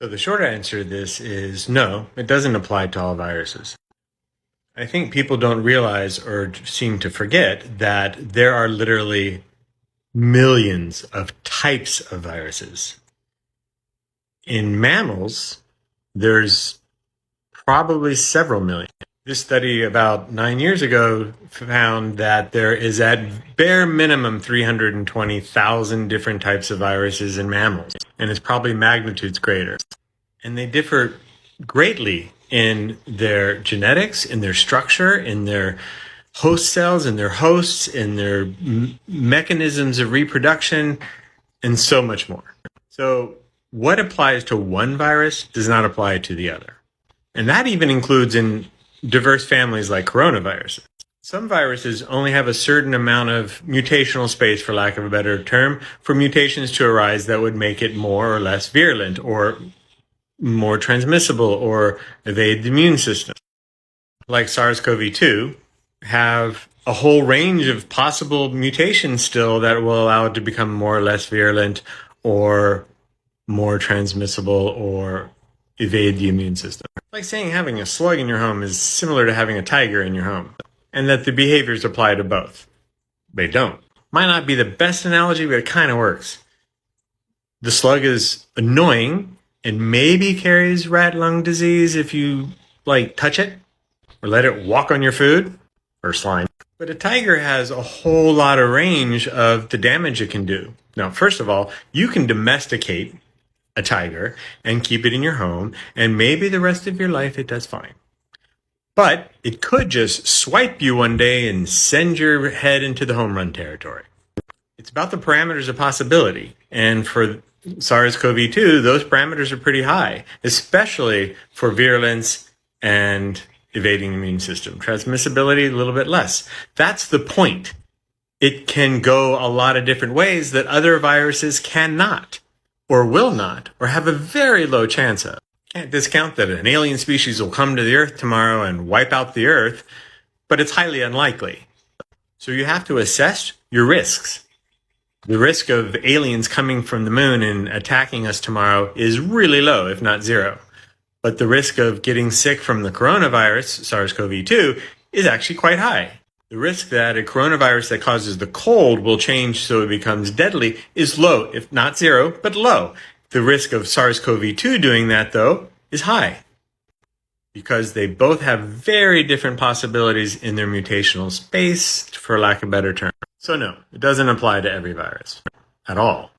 So the short answer to this is no, it doesn't apply to all viruses. I think people don't realize or seem to forget that there are literally millions of types of viruses. In mammals, there's probably several million. This study about 9 years ago found that there is at bare minimum 320,000 different types of viruses in mammals, and it's probably magnitudes greater. And they differ greatly in their genetics, in their structure, in their host cells, in their hosts, in their mechanisms of reproduction, and so much more. So what applies to one virus does not apply to the other. And that even includes in diverse families like coronaviruses. Some viruses only have a certain amount of mutational space, for lack of a better term, for mutations to arise that would make it more or less virulent or more transmissible or evade the immune system. Like SARS-CoV-2, have a whole range of possible mutations still that will allow it to become more or less virulent or more transmissible or evade the immune system. Like saying having a slug in your home is similar to having a tiger in your home, and that the behaviors apply to both. They don't. Might not be the best analogy, but it kind of works. The slug is annoying and maybe carries rat lung disease if you touch it or let it walk on your food or slime. But a tiger has a whole lot of range of the damage it can do. Now, first of all, you can domesticate a tiger and keep it in your home, and maybe the rest of your life it does fine. But it could just swipe you one day and send your head into the home run territory. It's about the parameters of possibility. And for SARS-CoV-2, those parameters are pretty high, especially for virulence and evading the immune system. Transmissibility, a little bit less. That's the point. It can go a lot of different ways that other viruses cannot, or will not, or have a very low chance of. Can't discount that an alien species will come to the Earth tomorrow and wipe out the Earth, but it's highly unlikely. So you have to assess your risks. The risk of aliens coming from the moon and attacking us tomorrow is really low, if not zero. But the risk of getting sick from the coronavirus, SARS-CoV-2, is actually quite high. The risk that a coronavirus that causes the cold will change so it becomes deadly is low, if not zero, but low. The risk of SARS-CoV-2 doing that, though, is high, because they both have very different possibilities in their mutational space, for lack of a better term. So no, it doesn't apply to every virus at all.